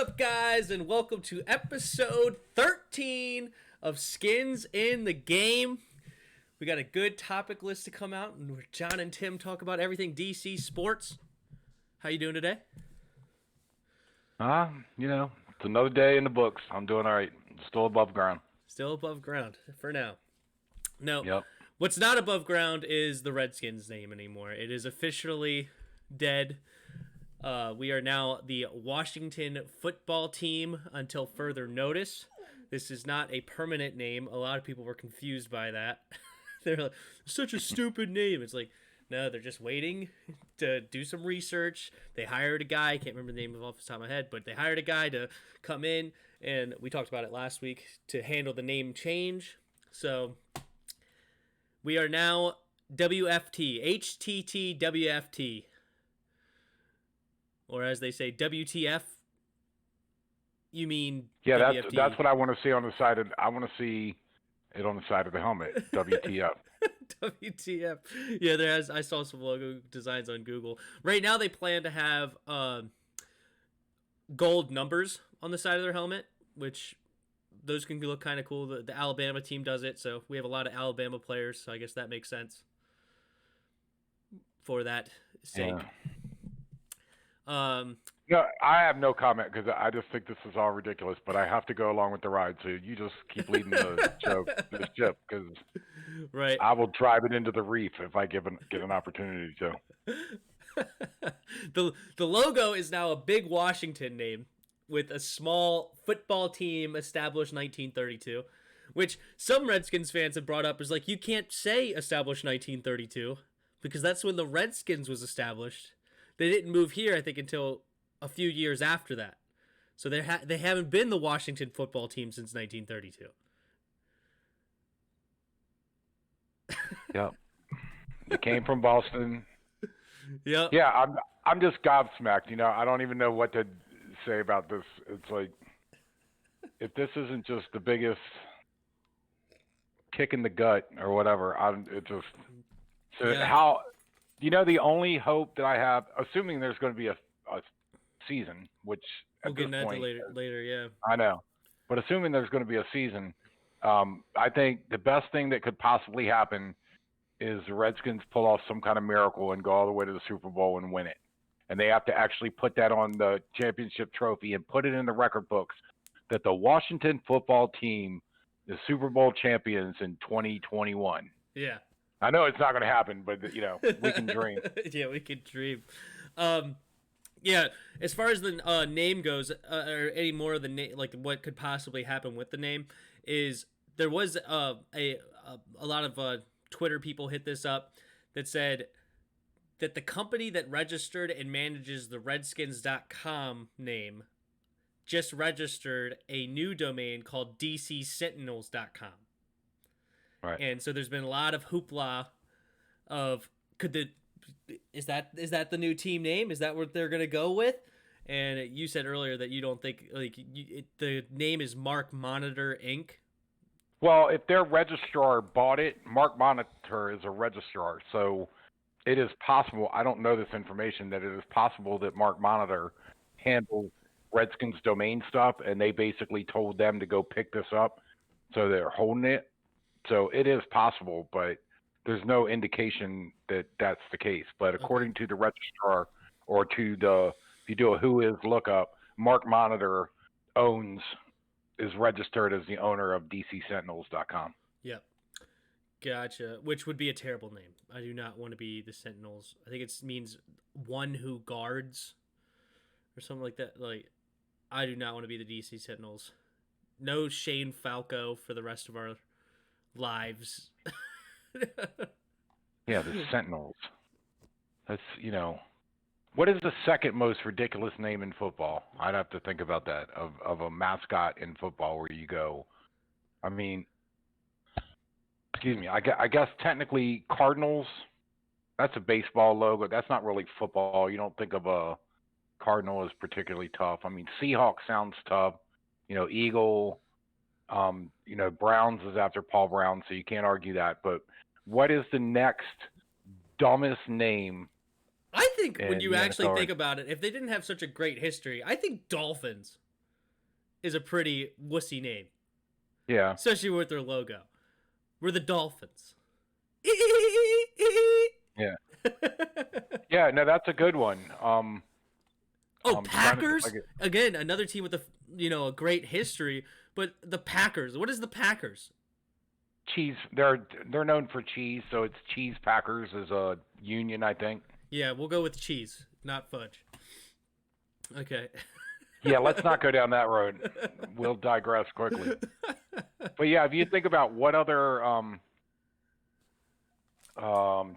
up, guys, and welcome to episode 13 of Skins in the Game. We got a good topic list to come out, and John and Tim talk about everything DC sports. How you doing today? It's another day in the books. I'm doing all right. Still above ground. Still above ground for now. No, Yep. what's not above ground is the Redskins name anymore. It is officially dead. We are now the Washington football team until further notice. This is not a permanent name. A lot of people were confused by that. They're like, such a stupid name. It's like, no, they're just waiting to do some research. They hired a guy. I can't remember the name off the top of my head, but they hired a guy to come in, and we talked about it last week, to handle the name change. So we are now WFT, HTT WFT. Or as they say, WTF. You mean Yeah, WFT. that's what I want to see on the side of. I want to see it on the side of the helmet. WTF. WTF. Yeah, I saw some logo designs on Google. Right now, they plan to have gold numbers on the side of their helmet, which those can look kind of cool. The Alabama team does it, so we have a lot of Alabama players, so I guess that makes sense for that sake. Yeah. No, I have no comment because I just think this is all ridiculous. But I have to go along with the ride, so you just keep leading the ship because right. I will drive it into the reef if I get an opportunity to. The logo is now a big Washington name with a small football team established 1932, which some Redskins fans have brought up as like, you can't say established 1932 because that's when the Redskins was established. They didn't move here, I think, until a few years after that. So they haven't been the Washington football team since 1932. Yep. They came from Boston. Yep. Yeah, I'm just gobsmacked. I don't even know what to say about this. It's like, if this isn't just the biggest kick in the gut or whatever, how. The only hope that I have, assuming there's going to be a season, which we'll at get this into point, later, yeah. I know, but assuming there's going to be a season, I think the best thing that could possibly happen is the Redskins pull off some kind of miracle and go all the way to the Super Bowl and win it. And they have to actually put that on the championship trophy and put it in the record books that the Washington football team is Super Bowl champions in 2021. Yeah. I know it's not going to happen, but we can dream. Yeah, we can dream. Yeah, as far as the name goes, or any more of the name, like what could possibly happen with the name, is there was a lot of Twitter people hit this up that said that the company that registered and manages the Redskins.com name just registered a new domain called DCSentinels.com. Right. And so there's been a lot of hoopla of is that the new team name? Is that what they're going to go with? And you said earlier that you don't think the name is Mark Monitor Inc. Well, if their registrar bought it, Mark Monitor is a registrar. So it is possible, I don't know this information, that it is possible that Mark Monitor handles Redskins domain stuff and they basically told them to go pick this up. So they're holding it. So it is possible, but there's no indication that that's the case. But according to the registrar or if you do a Who Is lookup, Mark Monitor is registered as the owner of DCSentinels.com. Yep. Gotcha. Which would be a terrible name. I do not want to be the Sentinels. I think it means one who guards or something like that. Like, I do not want to be the DC Sentinels. No Shane Falco for the rest of our lives. Yeah, the Sentinels. That's, what is the second most ridiculous name in football? I'd have to think about that, of a mascot in football where you go, I mean, excuse me, I guess technically Cardinals, that's a baseball logo. That's not really football. You don't think of a Cardinal as particularly tough. I mean, Seahawks sounds tough. Eagle, Browns is after Paul Brown, so you can't argue that. But what is the next dumbest name? I think when you actually think about it, if they didn't have such a great history, I think Dolphins. is a pretty wussy name, Yeah. especially with their logo. We're the Dolphins. Yeah. Yeah. No, that's a good one. Oh, Trying to Packers! like it. Again, another team with a great history. But the Packers. What is the Packers? Cheese. They're known for cheese, so it's Cheese Packers as a union, I think. Yeah, we'll go with cheese, not fudge. Okay. Yeah, let's not go down that road. We'll digress quickly. But yeah, if you think about what other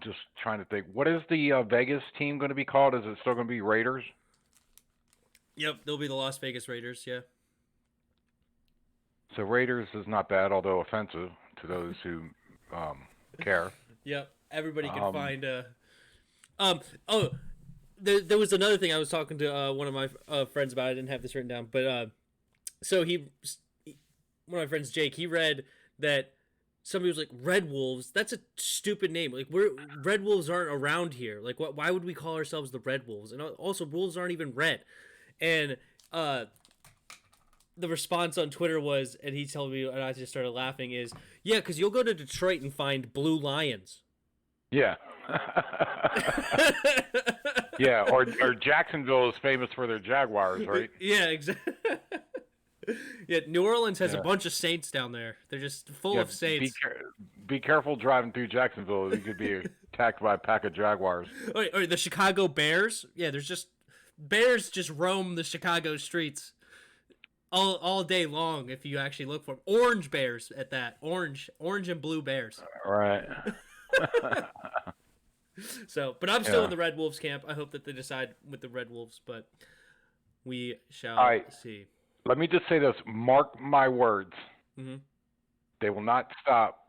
just trying to think, what is the Vegas team going to be called? Is it still going to be Raiders? Yep, they'll be the Las Vegas Raiders. Yeah. So Raiders is not bad, although offensive to those who care. Yep. Everybody can Um, find. Oh, there was another thing I was talking to one of my friends about. I didn't have this written down, but so one of my friends, Jake, he read that somebody was like Red Wolves. That's a stupid name. Like Red Wolves aren't around here. Like why would we call ourselves the Red Wolves? And also wolves aren't even red. And the response on Twitter was, and he told me, and I just started laughing, is, yeah, because you'll go to Detroit and find blue lions. Yeah. Yeah, or Jacksonville is famous for their Jaguars, right? Yeah, exactly. Yeah, New Orleans has a bunch of saints down there. They're just full of saints. Be careful driving through Jacksonville. You could be attacked by a pack of Jaguars. Or the Chicago Bears. Yeah, there's just bears just roam the Chicago streets all day long. If you actually look for them. Orange bears at that. Orange and blue bears. Right. So, but I'm still in the Red Wolves camp. I hope that they decide with the Red Wolves, but we shall see. Let me just say this. Mark my words. Mm-hmm. They will not stop.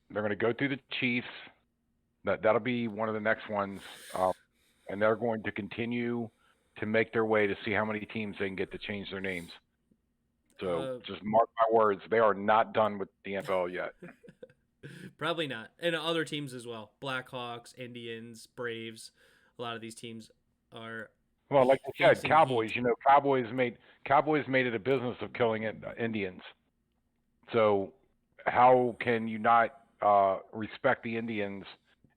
They're going to go through the Chiefs. That'll be one of the next ones. And they're going to continue to make their way to see how many teams they can get to change their names. So just mark my words. They are not done with the NFL yet. Probably not. And other teams as well. Blackhawks, Indians, Braves. A lot of these teams are. Well, like you said, Cowboys. You know, Cowboys made it a business of killing Indians. So how can you not respect the Indians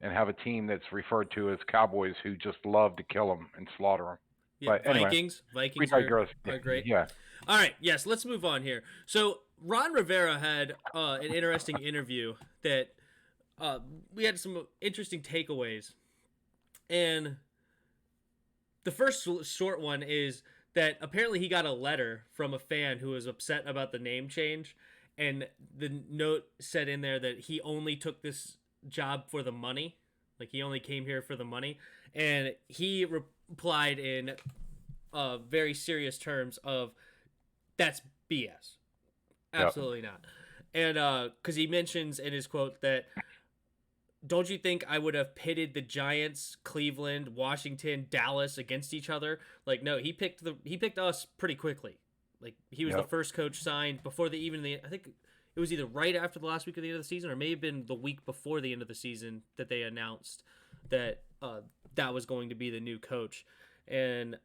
and have a team that's referred to as Cowboys who just love to kill them and slaughter them? Yeah, but anyway, Vikings are great. Yeah. All right. Yes. Let's move on here. So Ron Rivera had an interesting interview that we had some interesting takeaways, and the first short one is that apparently he got a letter from a fan who was upset about the name change, and the note said in there that he only took this job for the money, like he only came here for the money, and he replied in very serious terms of that's BS. Absolutely not. And because he mentions in his quote that, don't you think I would have pitted the Giants, Cleveland, Washington, Dallas against each other? Like, no, he picked us pretty quickly. Like, he was the first coach signed before I think it was either right after the last week of the end of the season, or may have been the week before the end of the season that they announced that that was going to be the new coach. And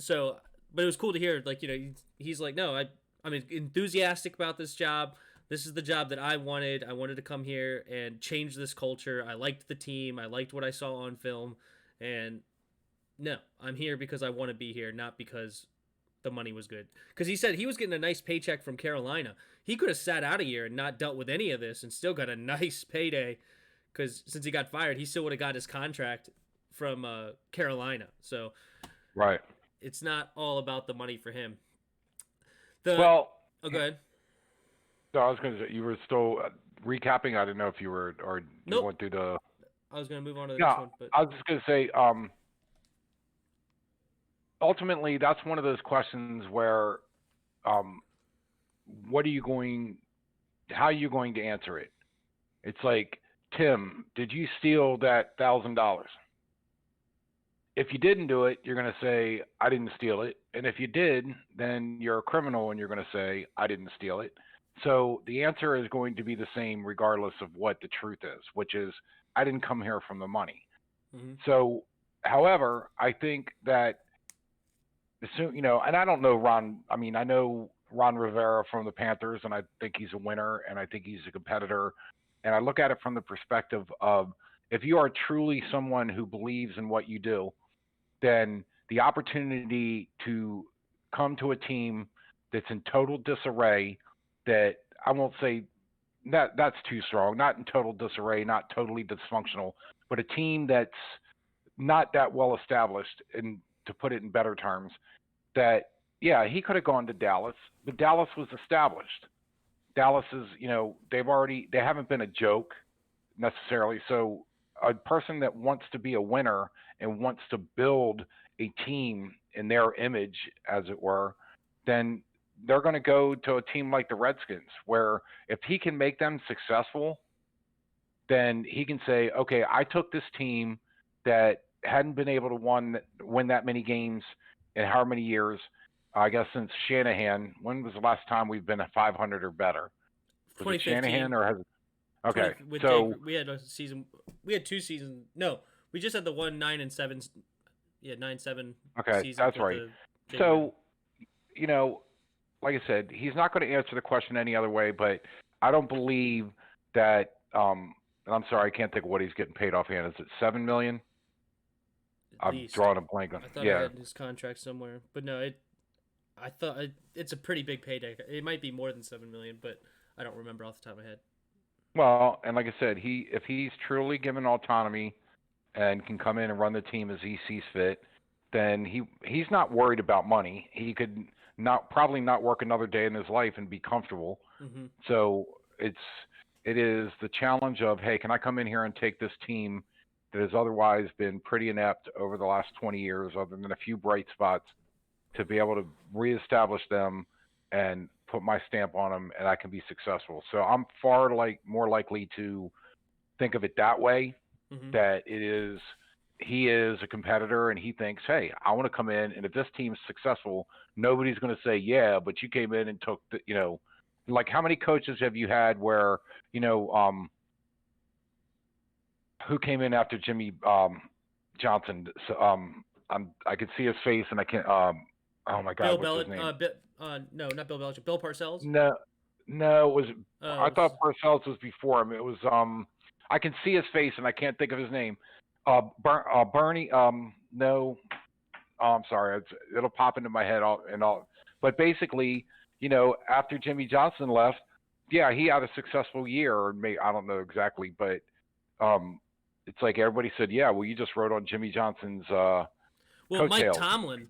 so, but it was cool to hear, like, you know, he's like, no, I'm enthusiastic about this job. This is the job that I wanted. I wanted to come here and change this culture. I liked the team. I liked what I saw on film. And no, I'm here because I want to be here, not because the money was good. Because he said he was getting a nice paycheck from Carolina. He could have sat out a year and not dealt with any of this and still got a nice payday. Because since he got fired, he still would have got his contract from Carolina. So right, it's not all about the money for him. Oh, go ahead. So I was going to say, you were still recapping. I didn't know if you were, or you went through the. I was going to move on to the next one. But I was just going to say, ultimately, that's one of those questions where, how are you going to answer it? It's like, Tim, did you steal that $1,000? If you didn't do it, you're going to say, I didn't steal it. And if you did, then you're a criminal and you're going to say, I didn't steal it. So the answer is going to be the same regardless of what the truth is, which is, I didn't come here from the money. Mm-hmm. So, however, I think that, and I don't know Ron. I mean, I know Ron Rivera from the Panthers, and I think he's a winner, and I think he's a competitor. And I look at it from the perspective of if you are truly someone who believes in what you do, then the opportunity to come to a team that's in total disarray, that I won't say that's too strong, not in total disarray, not totally dysfunctional, but a team that's not that well established, and to put it in better terms, that yeah, he could have gone to Dallas, but Dallas was established. Dallas is, they haven't been a joke necessarily. So a person that wants to be a winner and wants to build a team in their image, as it were, then they're going to go to a team like the Redskins, where if he can make them successful, then he can say, okay, I took this team that hadn't been able to win that many games in how many years? I guess since Shanahan. When was the last time we've been at 500 or better? Was it 2015. Shanahan or has? Okay, so we had a season. We had 2 seasons. No, we just had the 9-7. Yeah, 9-7. Okay, season that's right. So, like I said, he's not going to answer the question any other way. But I don't believe that. And I'm sorry, I can't think of what he's getting paid offhand. Is it $7 million? I'm drawing a blank on. I thought I had his contract somewhere, but no, I thought it's a pretty big payday. It might be more than $7 million, but I don't remember off the top of my head. Well, and like I said, if he's truly given autonomy and can come in and run the team as he sees fit, then he's not worried about money. He could probably not work another day in his life and be comfortable. Mm-hmm. So it is the challenge of, hey, can I come in here and take this team that has otherwise been pretty inept over the last 20 years, other than a few bright spots, to be able to reestablish them and put my stamp on them, and I can be successful. So I'm more likely to think of it that way, mm-hmm. that he is a competitor, and he thinks, hey, I want to come in, and if this team's successful, nobody's going to say, yeah, but you came in and took like how many coaches have you had where, who came in after Jimmy Johnson? So, I could see his face, and I can't. Oh my God, what's his name? No, not Bill Belichick. Bill Parcells. No, it was. I thought Parcells was before him. It was. I can see his face, and I can't think of his name. Bernie. No. I'm sorry. It'll pop into my head all. But basically, after Jimmy Johnson left, yeah, he had a successful year, or maybe I don't know exactly, but it's like everybody said, yeah, well, you just rode on Jimmy Johnson's coattails. Mike Tomlin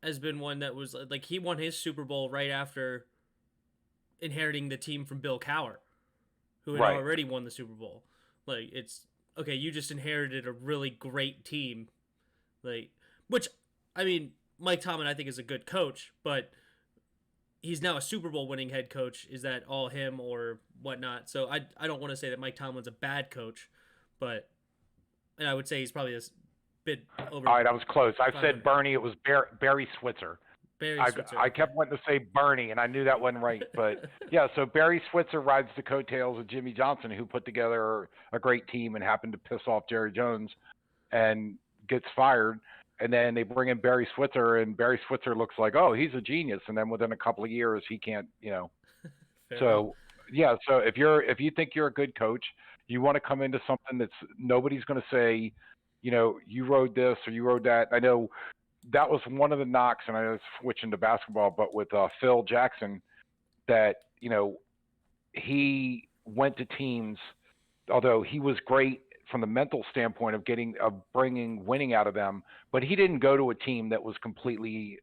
has been one that was like, he won his Super Bowl right after inheriting the team from Bill Cowher, who had already won the Super Bowl. Like, it's okay, you just inherited a really great team, like, which, I mean, Mike Tomlin I think is a good coach, but he's now a Super Bowl winning head coach. Is that all him or whatnot? So I don't want to say that Mike Tomlin's a bad coach, and I would say he's probably a bit over. All right, I was close. I said Bernie. It was Barry Switzer. I kept wanting to say Bernie, and I knew that wasn't right. But yeah, so Barry Switzer rides the coattails of Jimmy Johnson, who put together a great team and happened to piss off Jerry Jones and gets fired. And then they bring in Barry Switzer, and Barry Switzer looks like, oh, he's a genius. And then within a couple of years, he can't, So yeah, so if you think you're a good coach, you want to come into something that's nobody's going to say, you rode this or you rode that. I know that was one of the knocks, and I was switching to basketball, but with Phil Jackson, that he went to teams, although he was great from the mental standpoint of bringing winning out of them, but he didn't go to a team that was completely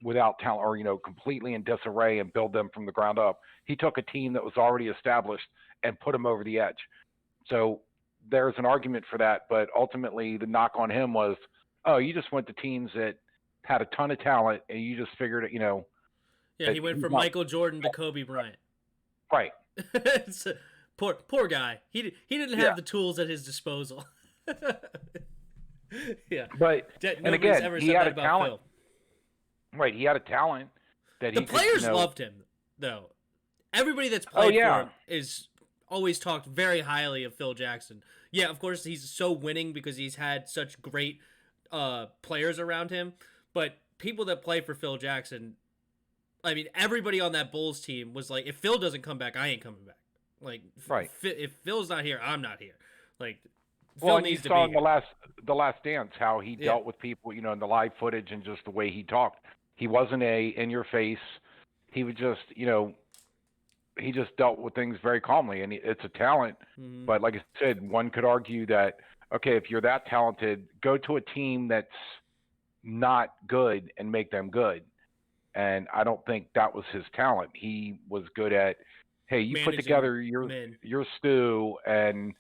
without talent or completely in disarray and build them from the ground up. He took a team that was already established and put them over the edge. So there's an argument for that, but ultimately the knock on him was, oh, you just went to teams that had a ton of talent, and you just figured it, Yeah, he went from Michael Jordan to Kobe Bryant. Right. Poor guy. He didn't have the tools at his disposal. Yeah. But and again, he had a talent. Phil. Right, he had a talent that the players loved him, though. Everybody that's played for him is always talked very highly of Phil Jackson. Yeah, of course he's so winning because he's had such great players around him, but people that play for Phil Jackson I mean, everybody on that Bulls team was like, if Phil doesn't come back, I ain't coming back. Like, Right. if Phil's not here, I'm not here. Like, Well, Phil and you needs to saw be in here. the last dance how he Yeah. dealt with people, in the live footage and just the way he talked. He wasn't in your face. He would just, he just dealt with things very calmly, and it's a talent. Mm-hmm. But like I said, one could argue that okay, if you're that talented, go to a team that's not good and make them good. And I don't think that was his talent. He was good at, hey, you put Managing together men. your stew and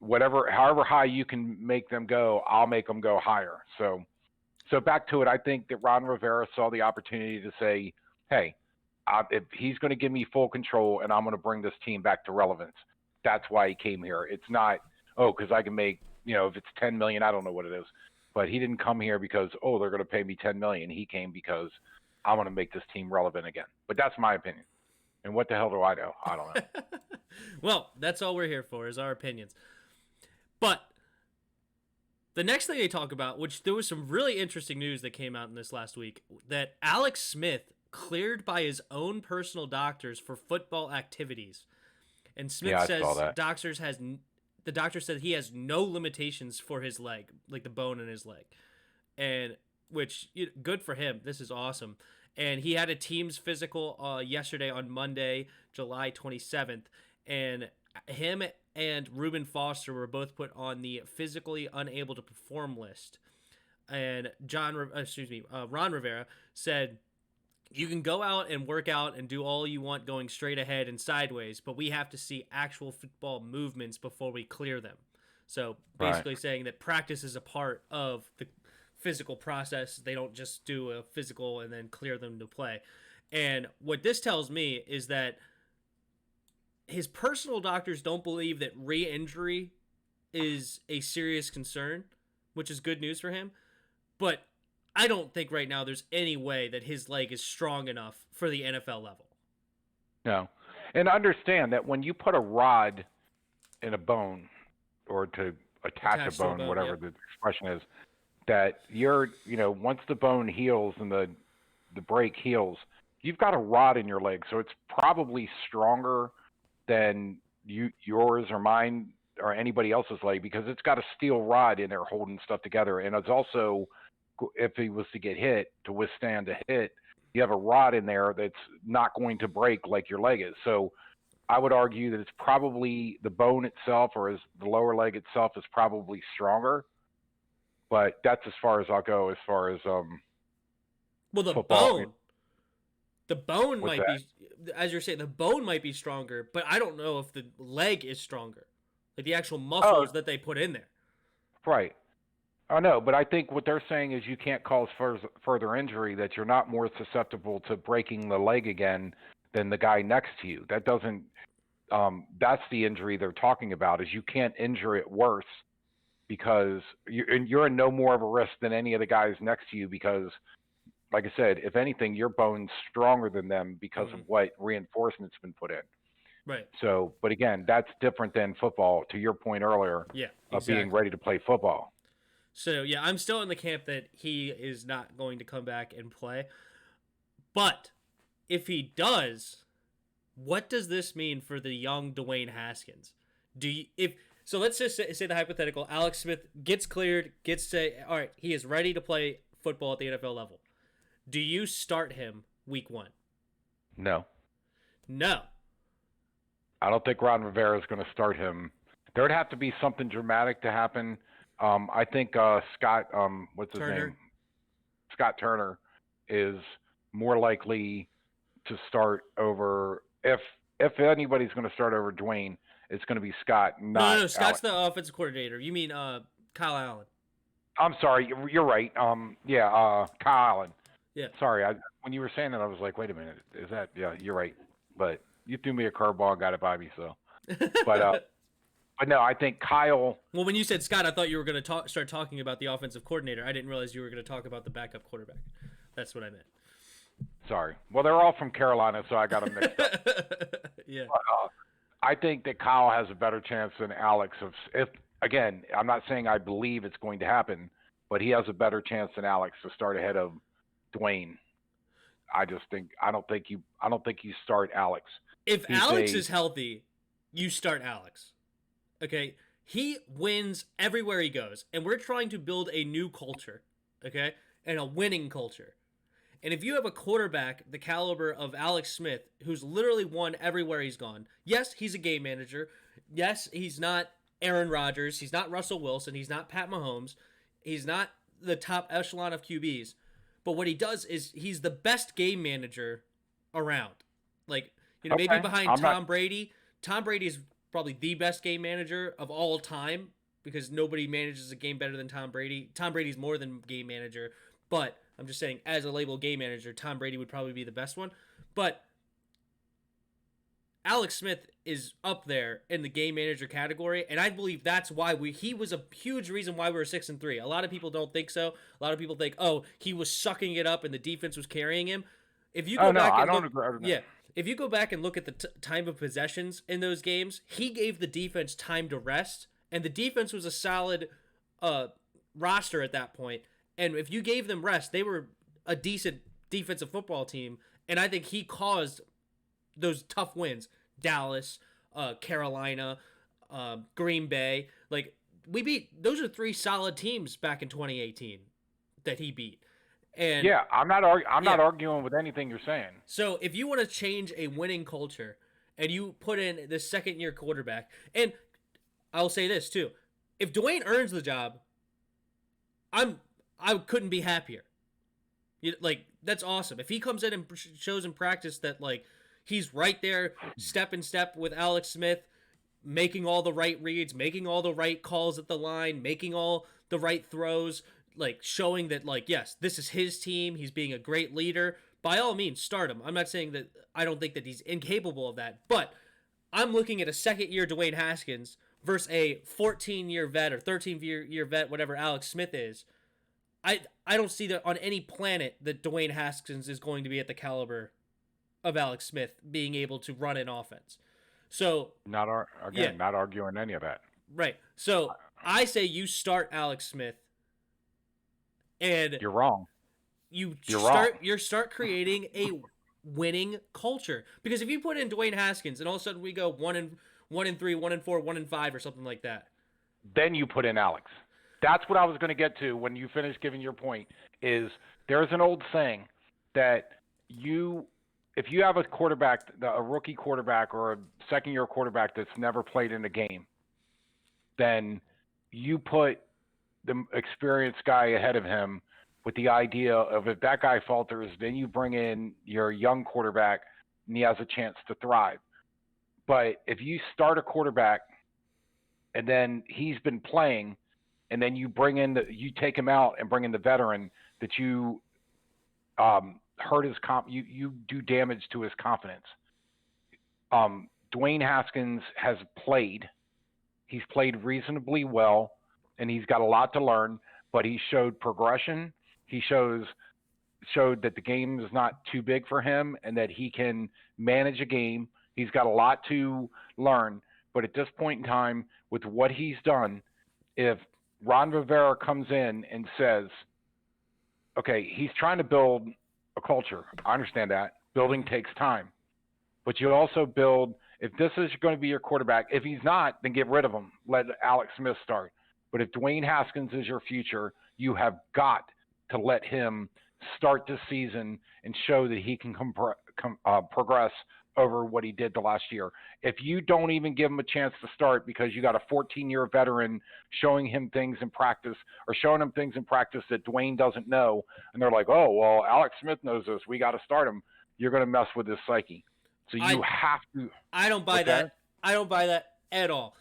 however high you can make them go, I'll make them go higher. So back to it, I think that Ron Rivera saw the opportunity to say, hey, if he's going to give me full control and I'm going to bring this team back to relevance, that's why he came here. It's not, because I can make, if it's 10 million, I don't know what it is, but he didn't come here because, they're going to pay me 10 million. He came because I want to make this team relevant again. But that's my opinion. And what the hell do I know? I don't know. Well, that's all we're here for is our opinions. But the next thing they talk about, which there was some really interesting news that came out in this last week, that Alex Smith cleared by his own personal doctors for football activities. And Smith Yeah, I says saw that. the doctor said he has no limitations for his leg, like the bone in his leg. And which good for him. This is awesome. And he had a team's physical yesterday on Monday, July 27th, and him and Reuben Foster were both put on the physically unable to perform list. And Ron Rivera said, you can go out and work out and do all you want going straight ahead and sideways, but we have to see actual football movements before we clear them. So basically saying that practice is a part of the physical process. They don't just do a physical and then clear them to play. And what this tells me is that his personal doctors don't believe that re-injury is a serious concern, which is good news for him. But I don't think right now there's any way that his leg is strong enough for the NFL level. No. And understand that when you put a rod in a bone or to attach a bone, whatever the expression is, that once the bone heals and the break heals, you've got a rod in your leg. So it's probably stronger than yours or mine or anybody else's leg because it's got a steel rod in there holding stuff together. And it's also, if he was to get hit, to withstand a hit, you have a rod in there that's not going to break like your leg is. So I would argue that it's probably the bone itself or the lower leg itself is probably stronger. But that's as far as I'll go as far as the football. The bone What's might that? be, as you're saying, the bone might be stronger, but I don't know if the leg is stronger. Like the actual muscles that they put in there. Right. I know, but I think what they're saying is you can't cause further injury, that you're not more susceptible to breaking the leg again than the guy next to you. That doesn't that's the injury they're talking about, is you can't injure it worse because you're in no more of a risk than any of the guys next to you because, like I said, if anything, your bone's stronger than them because of what reinforcement's been put in. Right. So, but again, that's different than football, to your point earlier, of being ready to play football. So, yeah, I'm still in the camp that he is not going to come back and play. But if he does, what does this mean for the young Dwayne Haskins? So let's just say the hypothetical, Alex Smith gets cleared, all right, he is ready to play football at the NFL level. Do you start him week 1? No. I don't think Ron Rivera is going to start him. There would have to be something dramatic to happen. I think Scott, what's his name? Scott Turner is more likely to start over. If anybody's going to start over Dwayne, it's going to be Scott. No, Scott's the offensive coordinator. You mean Kyle Allen? I'm sorry, you're right. Kyle Allen. Yeah. Sorry, when you were saying that, I was like, wait a minute, is that? Yeah, you're right. But you threw me a curveball and got it by me, so. But no, I think Kyle. Well, when you said Scott, I thought you were going to start talking about the offensive coordinator. I didn't realize you were going to talk about the backup quarterback. That's what I meant. Sorry. Well, they're all from Carolina, so I got them mixed up. Yeah. But, I think that Kyle has a better chance than Alex if again, I'm not saying I believe it's going to happen, but he has a better chance than Alex to start ahead of Dwayne. I don't think you start Alex. If He's Alex a is healthy, you start Alex. Okay? He wins everywhere he goes, and we're trying to build a new culture, okay? And a winning culture. And if you have a quarterback the caliber of Alex Smith, who's literally won everywhere he's gone, yes, he's a game manager. Yes, he's not Aaron Rodgers. He's not Russell Wilson. He's not Pat Mahomes. He's not the top echelon of QBs. But what he does is he's the best game manager around. Like, maybe okay. behind I'm Tom not. Brady. Tom Brady is probably the best game manager of all time because nobody manages a game better than Tom Brady. Tom Brady's more than game manager, but I'm just saying, as a label game manager, Tom Brady would probably be the best one. But Alex Smith is up there in the game manager category, and I believe that's why he was a huge reason why we were 6-3. A lot of people don't think so. A lot of people think, oh, he was sucking it up and the defense was carrying him. If you go back I and don't look, agree. yeah, if you go back and look at the time of possessions in those games, he gave the defense time to rest, and the defense was a solid roster at that point. And if you gave them rest, they were a decent defensive football team, and I think he caused those tough wins. Dallas, Carolina, Green Bay. Like, those are 3 solid teams back in 2018 that he beat. And Yeah, I'm not arguing with anything you're saying. so if you want to change a winning culture and you put in the second-year quarterback, and I'll say this too, if Dwayne earns the job, I couldn't be happier. That's awesome. If he comes in and shows in practice that he's right there, step in step with Alex Smith, making all the right reads, making all the right calls at the line, making all the right throws, showing that yes, this is his team. He's being a great leader. By all means, start him. I'm not saying that I don't think that he's incapable of that, but I'm looking at a second-year Dwayne Haskins versus a 14-year vet or 13-year vet, whatever Alex Smith is. I don't see that on any planet that Dwayne Haskins is going to be at the caliber of Alex Smith being able to run an offense. So Not arguing any of that. right. So I say you start Alex Smith, and You're wrong. you You're start creating a winning culture. Because if you put in Dwayne Haskins and all of a sudden we go 1-3, 1-4, 1-5, or something like that, Then you put in Alex. That's what I was going to get to when you finish giving your point. Is there's an old saying that if you have a rookie quarterback or a second-year quarterback that's never played in a game, then you put the experienced guy ahead of him with the idea of if that guy falters, then you bring in your young quarterback and he has a chance to thrive. But if you start a quarterback and then he's been playing, and then you take him out and bring in the veteran, that you hurt his you do damage to his confidence. Dwayne Haskins has played. He's played reasonably well, and he's got a lot to learn, but he showed progression. He showed that the game is not too big for him and that he can manage a game. He's got a lot to learn, but at this point in time, with what he's done, if Ron Rivera comes in and says, okay, he's trying to build a culture. I understand that. Building takes time. But you also build, if this is going to be your quarterback, if he's not, then get rid of him. Let Alex Smith start. But if Dwayne Haskins is your future, you have got to let him start this season and show that he can progress over what he did the last year. If you don't even give him a chance to start because you got a 14-year veteran showing him things in practice or showing him things in practice that Dwayne doesn't know, and they're like, oh, well, Alex Smith knows this, we got to start him, you're going to mess with his psyche. So you have to. I don't buy that. I don't buy that at all.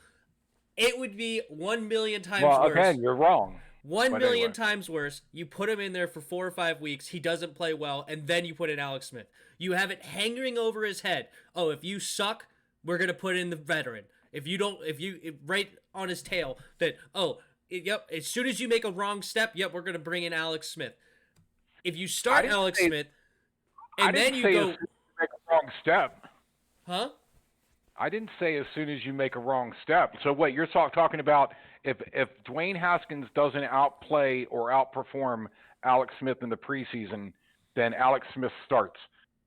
It would be 1 million times worse. Well, again, you're wrong. 1 million times worse. You put him in there for 4 or 5 weeks. He doesn't play well, and then you put in Alex Smith. You have it hanging over his head. Oh, if you suck, we're gonna put in the veteran. If right on his tail that yep. As soon as you make a wrong step, yep, we're gonna bring in Alex Smith. If you start Alex Smith, and then you go, make a wrong step. Huh? I didn't say as soon as you make a wrong step. So what you're talking about, if Dwayne Haskins doesn't outplay or outperform Alex Smith in the preseason, then Alex Smith starts.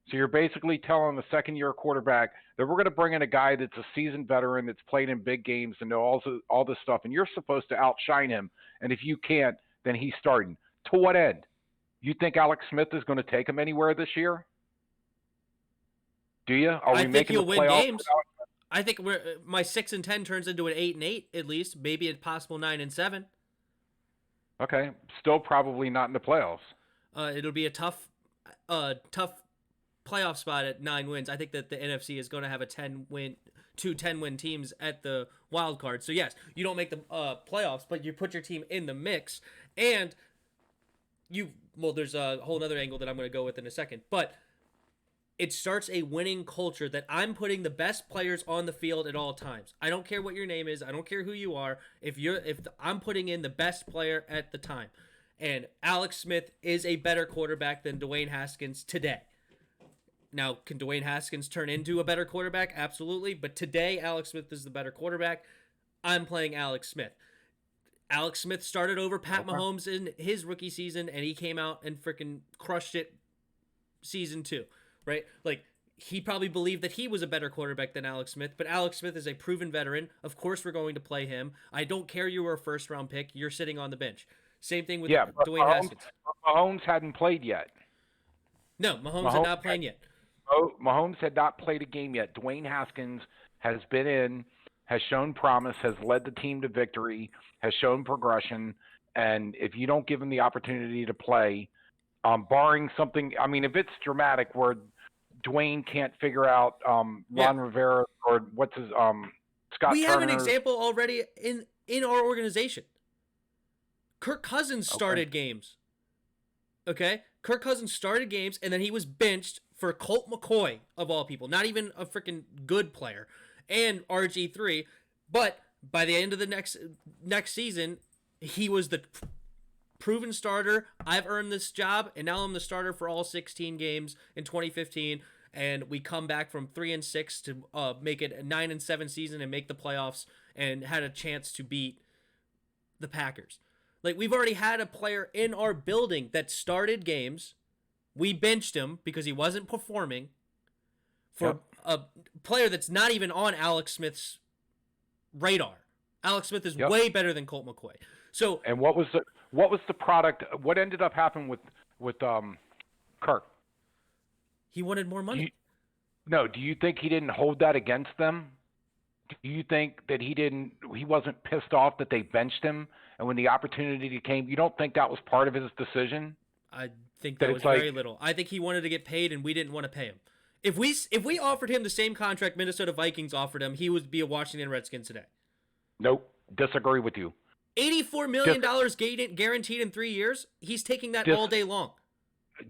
So you're basically telling the second-year quarterback that we're going to bring in a guy that's a seasoned veteran that's played in big games and know all this stuff, and you're supposed to outshine him. And if you can't, then he's starting. To what end? You think Alex Smith is going to take him anywhere this year? Do you? Are we making the playoffs? I think he'll win games. I think my 6-10 turns into an 8-8 at least, maybe a possible 9-7. Okay, still probably not in the playoffs. It'll be a tough playoff spot at 9 wins. I think that the NFC is going to have two 10-win teams at the wild card. So yes, you don't make the playoffs, but you put your team in the mix, and there's a whole other angle that I'm going to go with in a second, but it starts a winning culture that I'm putting the best players on the field at all times. I don't care what your name is. I don't care who you are. I'm putting in the best player at the time. And Alex Smith is a better quarterback than Dwayne Haskins today. Now, can Dwayne Haskins turn into a better quarterback? Absolutely. But today, Alex Smith is the better quarterback. I'm playing Alex Smith. Alex Smith started over Pat Mahomes in his rookie season, and he came out and freaking crushed it season 2. Right? Like, he probably believed that he was a better quarterback than Alex Smith, but Alex Smith is a proven veteran. Of course we're going to play him. I don't care you were a first-round pick. You're sitting on the bench. Same thing with Dwayne Haskins. Mahomes hadn't played yet. No, Mahomes had not played yet. Mahomes had not played a game yet. Dwayne Haskins has been in, has shown promise, has led the team to victory, has shown progression, and if you don't give him the opportunity to play, barring something, I mean, if it's dramatic where Dwayne can't figure out Ron Rivera or what's his Scott we Turner. have an example already in our organization. Kirk Cousins started games. Okay? Kirk Cousins started games, and then he was benched for Colt McCoy, of all people. Not even a freaking good player. And RG3. But by the end of the next season, he was the proven starter. I've earned this job, and now I'm the starter for all 16 games in 2015. And we come back from 3-6 to make it a 9-7 season and make the playoffs, and had a chance to beat the Packers. Like, we've already had a player in our building that started games. We benched him because he wasn't performing for a player that's not even on Alex Smith's radar. Alex Smith is way better than Colt McCoy. So, and what was the product? What ended up happening with Kirk? He wanted more money. Do you think he didn't hold that against them? Do you think that he wasn't pissed off that they benched him, and when the opportunity came, you don't think that was part of his decision? I think that was very little. I think he wanted to get paid, and we didn't want to pay him. If we offered him the same contract Minnesota Vikings offered him, he would be a Washington Redskins today. Nope. Disagree with you. $84 million guaranteed in 3 years? He's taking that all day long.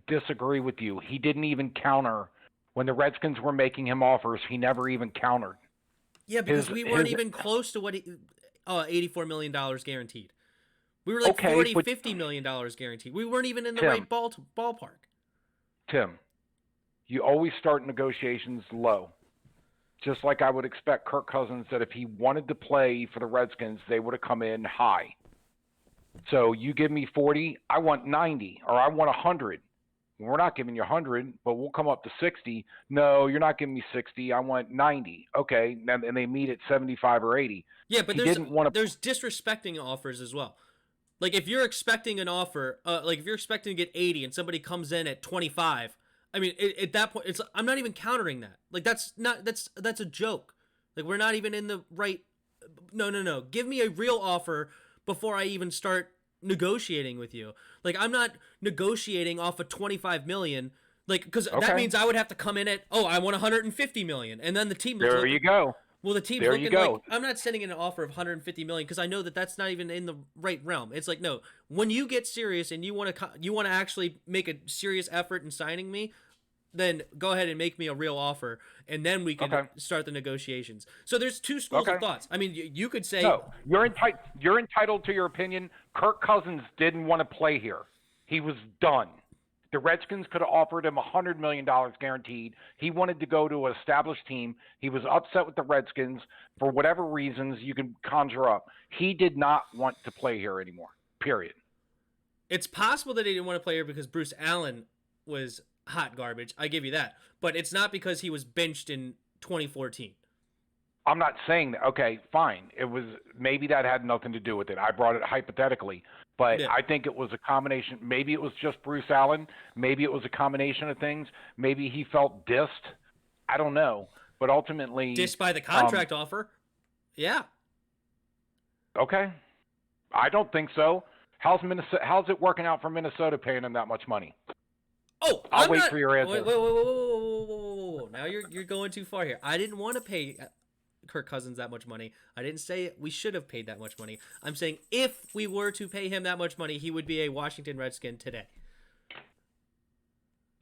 Disagree with you. He didn't even counter. When the Redskins were making him offers, he never even countered. Yeah, because we weren't even close to what $84 million guaranteed. We were like $50 million guaranteed. We weren't even in the right ballpark. Tim, you always start negotiations low. Just like I would expect Kirk Cousins that if he wanted to play for the Redskins, they would have come in high. So you give me 40, I want 90, or I want 100. We're not giving you 100, but we'll come up to 60. No, you're not giving me 60. I want 90. Okay, and they meet at 75 or 80. Yeah, but there's disrespecting offers as well. Like, if you're expecting an offer, if you're expecting to get 80 and somebody comes in at 25, I mean, at that point, I'm not even countering that. Like, that's a joke. Like, we're not even in the right. No. Give me a real offer before I even start negotiating with you. Like, I'm not negotiating off of $25 million. Like, because that means I would have to come in at, I want $150 million, and then the team. There you go. Well, the team's looking like, I'm not sending in an offer of $150 million because I know that that's not even in the right realm. It's like, no, when you get serious and you want to actually make a serious effort in signing me, then go ahead and make me a real offer, and then we can start the negotiations. So there's two schools of thoughts. I mean, you could say, no, you're entitled to your opinion. Kirk Cousins didn't want to play here. He was done. The Redskins could have offered him $100 million guaranteed. He wanted to go to an established team. He was upset with the Redskins for whatever reasons you can conjure up. He did not want to play here anymore, period. It's possible that he didn't want to play here because Bruce Allen was hot garbage. I give you that. But it's not because he was benched in 2014. I'm not saying that. Okay, fine. It was maybe that had nothing to do with it. I brought it hypothetically, but Yeah. I think it was a combination. Maybe it was just Bruce Allen. Maybe it was a combination of things. Maybe he felt dissed. I don't know. But ultimately, Dissed by the contract offer. Yeah. Okay. I don't think so. How's it working out for Minnesota paying him that much money? Oh, I'll wait for your answer. Wait. Now you're going too far here. I didn't want to pay Kirk Cousins that much money. I didn't say we should have paid that much money. I'm saying if we were to pay him that much money, he would be a Washington Redskin today.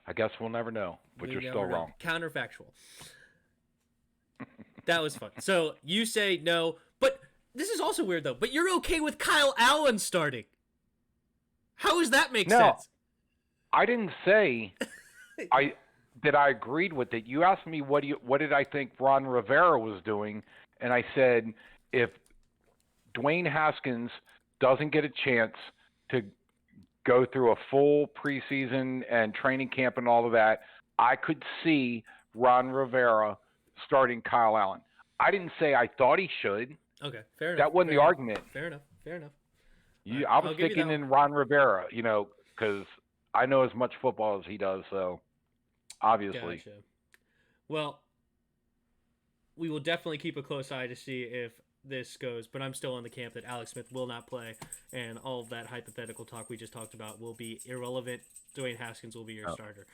I guess we'll never know, but you're still wrong. Counterfactual. That was fun. So you say no, but this is also weird though. But you're okay with Kyle Allen starting. How does that make sense? I didn't say I agreed with it. You asked me what did I think Ron Rivera was doing, and I said if Dwayne Haskins doesn't get a chance to go through a full preseason and training camp and all of that, I could see Ron Rivera starting Kyle Allen. I didn't say I thought he should. Okay, fair enough. That wasn't the argument. Fair enough. I was thinking in Ron Rivera, because I know as much football as he does, so obviously. Gotcha. Well, we will definitely keep a close eye to see if this goes, but I'm still on the camp that Alex Smith will not play, and all of that hypothetical talk we just talked about will be irrelevant. Dwayne Haskins will be your starter.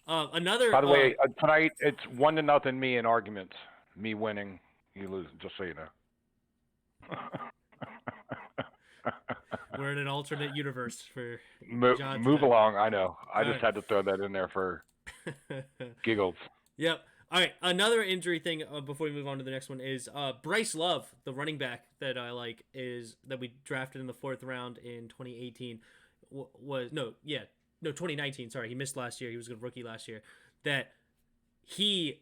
By the way, tonight it's 1-0 me in arguments. Me winning, you losing. Just so you know. We're in an alternate universe for John. Move along. I know. I just had to throw that in there for giggles. Yep. All right. Another injury thing before we move on to the next one is Bryce Love, the running back that I like, is that we drafted in the 4th round in 2018. 2019. Sorry, he missed last year. He was a rookie last year. That he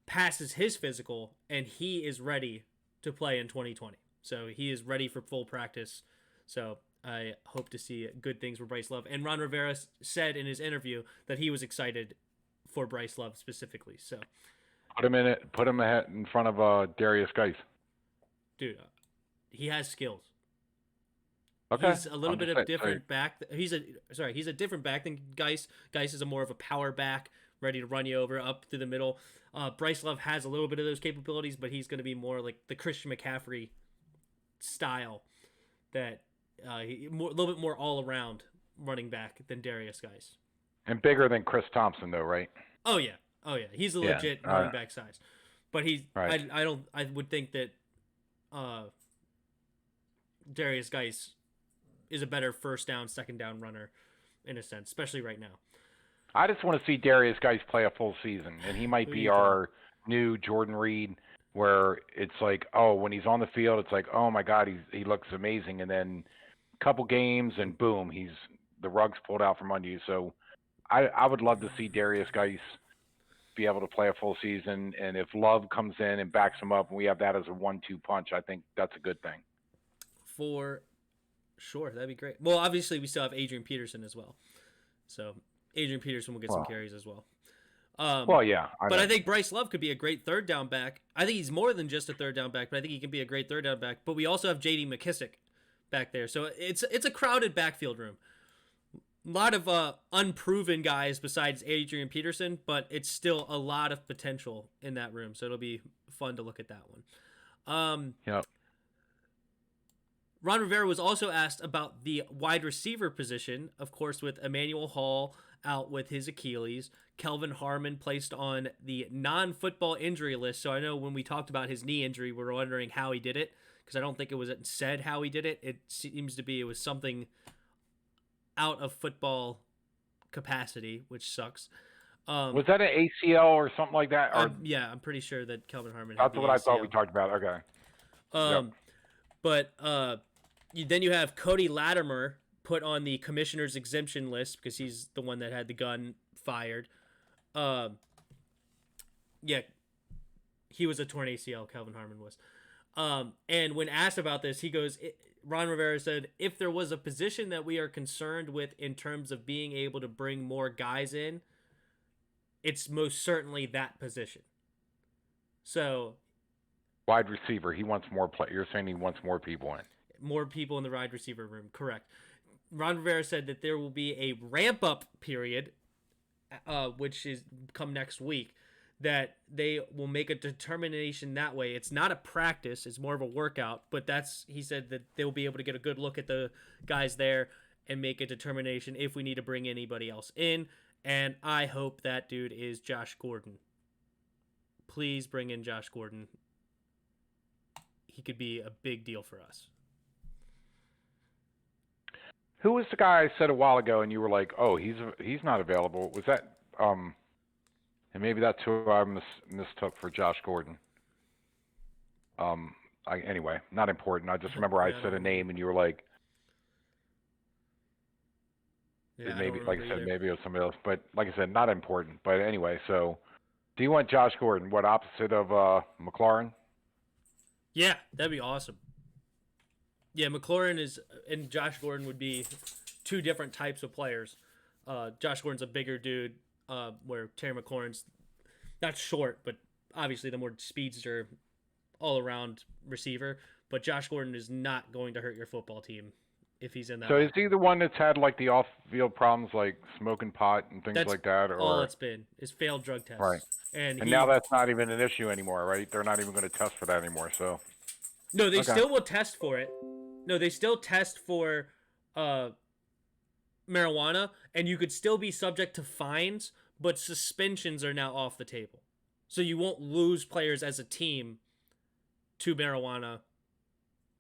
passes his physical and he is ready to play in 2020. So he is ready for full practice. So I hope to see good things for Bryce Love. And Ron Rivera said in his interview that he was excited for Bryce Love specifically. So put him in front of Darius Geis. Dude, he has skills. Okay. He's a little bit of a different back. He's a different back than Geis. Geis is more of a power back, ready to run you over up through the middle. Bryce Love has a little bit of those capabilities, but he's going to be more like the Christian McCaffrey style, that a little bit more all around running back than Darius Geis. And bigger than Chris Thompson, though, right? Oh yeah. He's a legit running back size, but he's. Right. I would think that Darius Geis is a better first down, second down runner in a sense, especially right now. I just want to see Darius Geis play a full season, and he might be our new Jordan Reed, where it's like, oh, when he's on the field, it's like, oh my God, he looks amazing, and then a couple games, and boom, the rug's pulled out from under you. So I would love to see Darius Geis be able to play a full season, and if Love comes in and backs him up, and we have that as a 1-2 punch, I think that's a good thing. For sure, that'd be great. Well, obviously, we still have Adrian Peterson as well, so Adrian Peterson will get some carries as well. Yeah. I think Bryce Love could be a great third down back. I think he's more than just a third down back, but I think he can be a great third down back. But we also have J.D. McKissick back there, so it's a crowded backfield room. A lot of unproven guys besides Adrian Peterson, but it's still a lot of potential in that room, so it'll be fun to look at that one. Yep. Ron Rivera was also asked about the wide receiver position, of course, with Emmanuel Hall out with his Achilles. Kelvin Harmon placed on the non-football injury list. So I know when we talked about his knee injury, we were wondering how he did it, because I don't think it was said how he did it. It seems to be it was something out of football capacity, which sucks. Was that an ACL or something like that? Or... yeah, I'm pretty sure that Kelvin Harmon had what ACL. I thought we talked about. Okay. Yep. But then you have Cody Latimer put on the commissioner's exemption list because he's the one that had the gun fired. Yeah, he was a torn ACL, Kelvin Harmon was. And when asked about this, he goes, Ron Rivera said, if there was a position that we are concerned with in terms of being able to bring more guys in, it's most certainly that position. So, Wide receiver, he wants more play. You're saying he wants more people in. more people in the wide receiver room, correct. Ron Rivera said that there will be a ramp up period, which is come next week, that they will make a determination that way. It's not a practice, it's more of a workout, but he said that they'll be able to get a good look at the guys there and make a determination if we need to bring anybody else in. And I hope that dude is Josh Gordon. Please bring in Josh Gordon. He could be a big deal for us. Who was the guy I said a while ago, and you were like, "Oh, he's not available"? Was that and maybe that's who I mistook for Josh Gordon. Anyway, not important. I just remember I said a name, and you were like, Yeah, maybe, I like I said, either. maybe it was somebody else. But like I said, not important. But anyway, so do you want Josh Gordon? What, opposite of McLaurin? Yeah, that'd be awesome. Yeah, McLaurin and Josh Gordon would be two different types of players. Josh Gordon's a bigger dude, where Terry McLaurin's not short, but obviously the more speedster, all-around receiver. But Josh Gordon is not going to hurt your football team if he's in that. So is he the one that's had like the off-field problems, like smoking pot and things like that, or all it's been is failed drug tests. right? And now that's not even an issue anymore, right? They're not even going to test for that anymore. So no, they okay. still will test for it. No, they still test for marijuana, and you could still be subject to fines, but suspensions are now off the table. So you won't lose players as a team to marijuana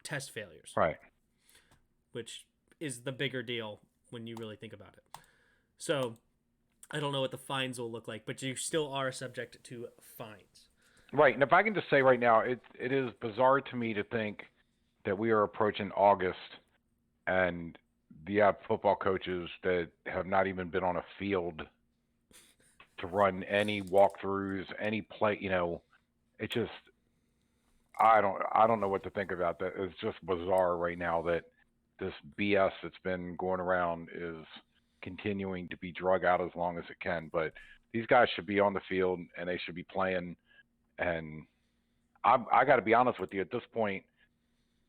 test failures. Right. Which is the bigger deal when you really think about it. So I don't know what the fines will look like, but you still are subject to fines. Right. And if I can just say right now, it is bizarre to me to think that we are approaching August and you have football coaches that have not even been on a field to run any walkthroughs, any play. It just, I don't know what to think about that. It's just bizarre right now that this BS that's been going around is continuing to be drug out as long as it can. But these guys should be on the field and they should be playing. And I got to be honest with you, at this point,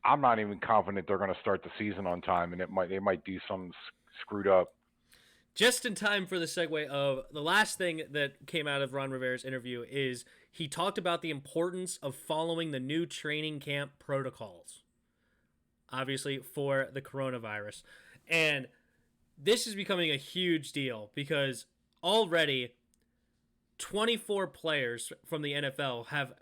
I'm not even confident they're going to start the season on time, and they might do something screwed up. Just in time for the segue of the last thing that came out of Ron Rivera's interview is he talked about the importance of following the new training camp protocols, obviously for the coronavirus. And this is becoming a huge deal because already 24 players from the NFL have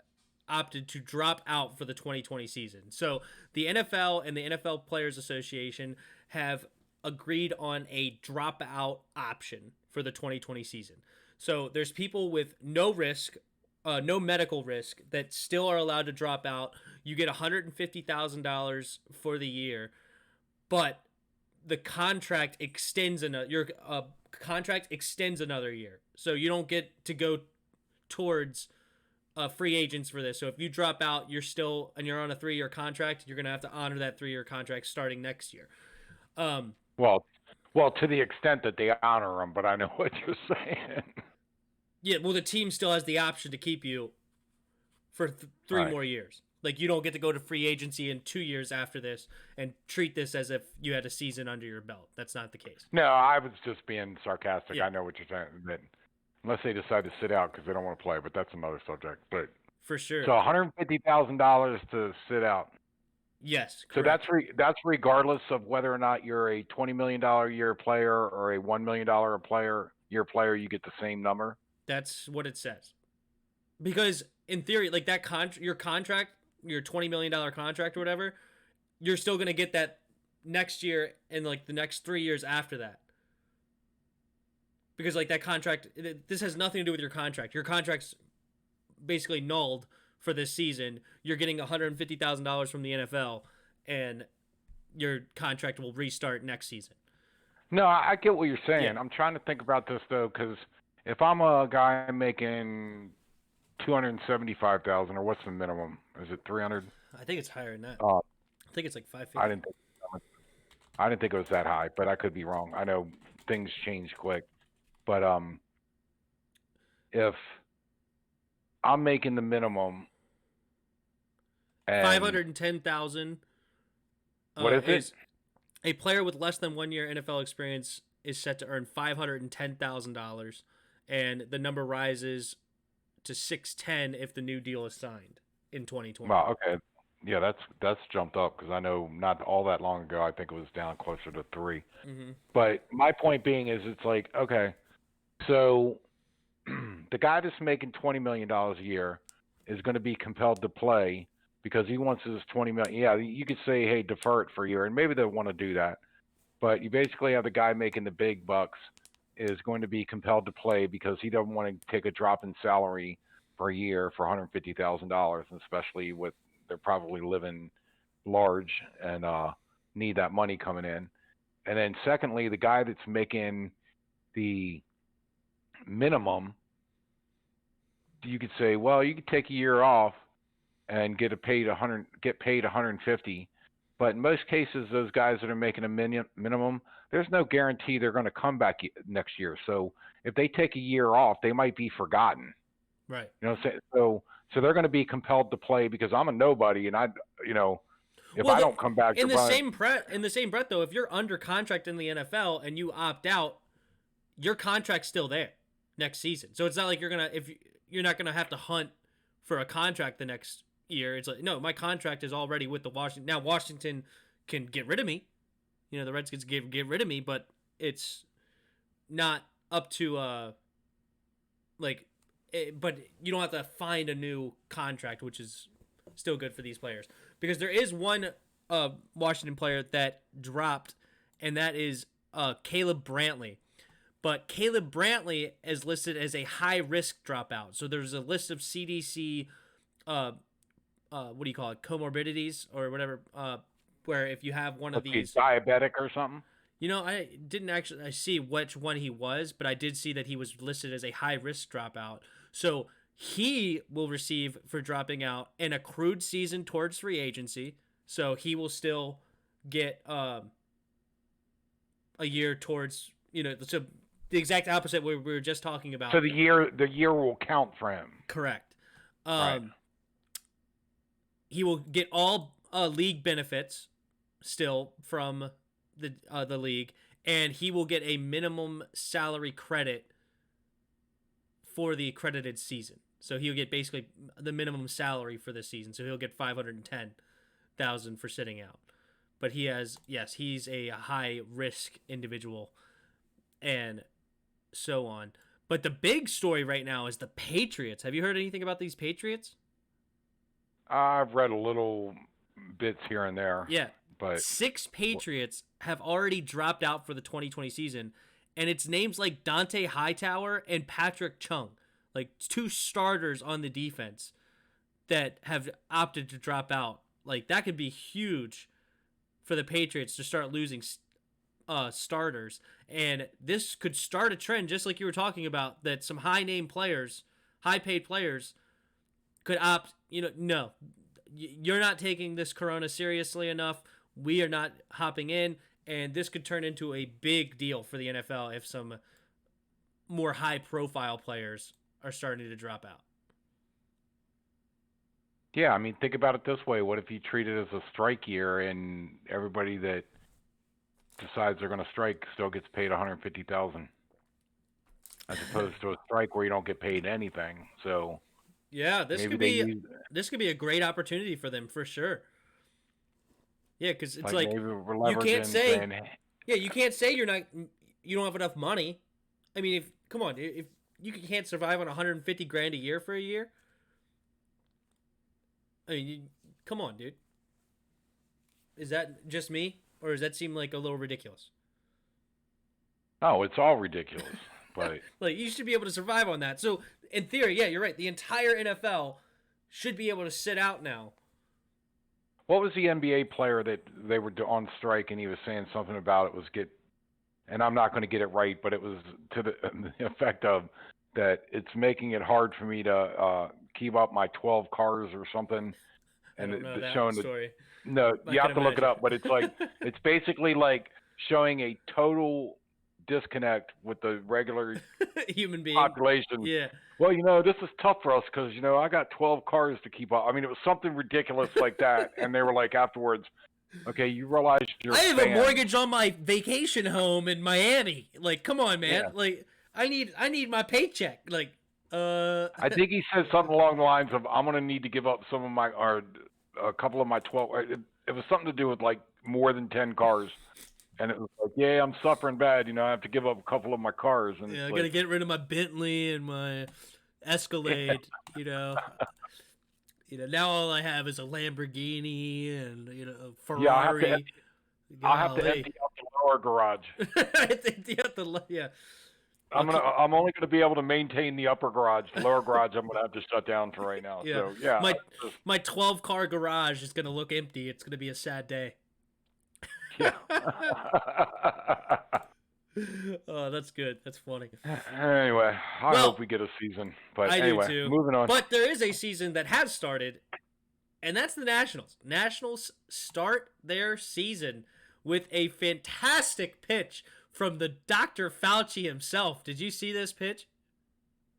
opted to drop out for the 2020 season. So the NFL and the NFL Players Association have agreed on a dropout option for the 2020 season. So there's people with no risk, no medical risk that still are allowed to drop out. You get $150,000 for the year, but the contract extends your contract extends another year. So you don't get to go towards free agents for this. So if you drop out, you're on a 3-year contract. You're going to have to honor that 3-year contract starting next year. Well, to the extent that they honor them, but I know what you're saying. Yeah, well, the team still has the option to keep you for 3 more years. Like, you don't get to go to free agency in 2 years after this and treat this as if you had a season under your belt. That's not the case. No, I was just being sarcastic. Yeah. I know what you're saying. But unless they decide to sit out because they don't want to play, but that's another subject. But for sure. So $150,000 to sit out. Yes. Correct. So that's regardless of whether or not you're a $20 million a year player or a $1 million year player. You get the same number. That's what it says. Because in theory, like that your contract, your $20 million contract or whatever, you're still gonna get that next year and like the next 3 years after that. Because like that contract, this has nothing to do with your contract. Your contract's basically nulled for this season. You're getting $150,000 from the NFL, and your contract will restart next season. No, I get what you're saying. Yeah. I'm trying to think about this though, because if I'm a guy making 275,000, or what's the minimum? Is it 300? I think it's higher than that. Uh, I think it's like 550. I didn't think it was that high, but I could be wrong. I know things change quick, but if I'm making the minimum, and 510,000. What is it? A player with less than 1 year NFL experience is set to earn $510,000, and the number rises to 610 if the new deal is signed in 2020. Wow, okay, yeah, that's jumped up because I know not all that long ago I think it was down closer to 3. Mm-hmm. But my point being is, it's like, okay, so the guy that's making $20 million a year is going to be compelled to play because he wants his $20 million. Yeah, you could say, hey, defer it for a year, and maybe they'll want to do that. But you basically have the guy making the big bucks is going to be compelled to play because he doesn't want to take a drop in salary for a year for $150,000, and especially with they're probably living large and need that money coming in. And then secondly, the guy that's making the minimum, you could say, well, you could take a year off and get paid 150. But in most cases, those guys that are making a minimum, there's no guarantee they're going to come back next year. So if they take a year off, they might be forgotten. Right. You know what I'm saying? So they're going to be compelled to play because I'm a nobody, and if I don't come back in the same breath though, if you're under contract in the NFL and you opt out, your contract's still there next season. So it's not like you're not gonna have to hunt for a contract the next year. It's like, no, my contract is already with the Washington. Now Washington can get rid of me. The Redskins get rid of me, but it's not up to but you don't have to find a new contract, which is still good for these players. Because there is one Washington player that dropped, and that is Caleb Brantley. But Caleb Brantley is listed as a high-risk dropout. So there's a list of CDC, what do you call it, comorbidities or whatever, where if you have one of these... diabetic or something? I didn't actually see which one he was, but I did see that he was listed as a high-risk dropout. So he will receive, for dropping out, an accrued season towards free agency. So he will still get a year towards, so the exact opposite we were just talking about. So the year will count for him. Correct. Right. He will get all league benefits still from the league, and he will get a minimum salary credit for the accredited season. So he'll get basically the minimum salary for this season. So he'll get $510,000 for sitting out. But he's a high risk individual, and so on. But the big story right now is the Patriots. Have you heard anything about these Patriots? I've read a little bits here and there. Yeah. But 6 Patriots have already dropped out for the 2020 season, and it's names like Dante Hightower and Patrick Chung, like 2 starters on the defense that have opted to drop out. Like, that could be huge for the Patriots to start losing starters, and this could start a trend, just like you were talking about, that some high-paid players could opt, no, you're not taking this corona seriously enough. We are not hopping in, and this could turn into a big deal for the NFL if some more high-profile players are starting to drop out. Yeah, I mean, think about it this way. What if you treat it as a strike year and everybody that decides they're going to strike still gets paid $150,000 as opposed to a strike where you don't get paid anything? So yeah, this could be a great opportunity for them for sure. Yeah, because it's like you can't say you can't say you don't have enough money. I mean, if you can't survive on $150,000 a year for a year, I mean, come on, dude. Is that just me, or does that seem like a little ridiculous? No, it's all ridiculous. But like, you should be able to survive on that. So in theory, yeah, you're right. The entire NFL should be able to sit out now. What was the NBA player that they were on strike and he was saying something about it was and I'm not going to get it right, but it was to the effect of that it's making it hard for me to keep up my 12 cars or something. I And don't know that showing story. no, I you can have to look it imagine. up, but it's like it's basically like showing a total disconnect with the regular Human being. population. Yeah. Well, this is tough for us because I got 12 cars to keep up. I mean, it was something ridiculous like that, and they were like afterwards, okay, you realize you're I have a fans. mortgage on my vacation home in Miami. Like, come on, man. Yeah. Like, I need my paycheck. Like, I think he said something along the lines of, I'm going to need to give up some of my, or a couple of my 12. It was something to do with like more than 10 cars. And it was like, yeah, I'm suffering bad. I have to give up a couple of my cars. And yeah, it's I like, gotta get rid of my Bentley and my Escalade. You know. Now all I have is a Lamborghini and a yeah, Ferrari. I'll have to empty out the lower garage. Yeah. I'm only gonna be able to maintain the upper garage. The lower garage, I'm gonna have to shut down for right now. Yeah. So yeah, My 12-car garage is gonna look empty. It's gonna be a sad day. yeah. Oh, that's good. That's funny. Anyway, I hope we get a season. But anyway, do too. moving on. But there is a season that has started, and that's the Nationals. Nationals start their season with a fantastic pitch from the Dr. Fauci himself. Did you see this pitch?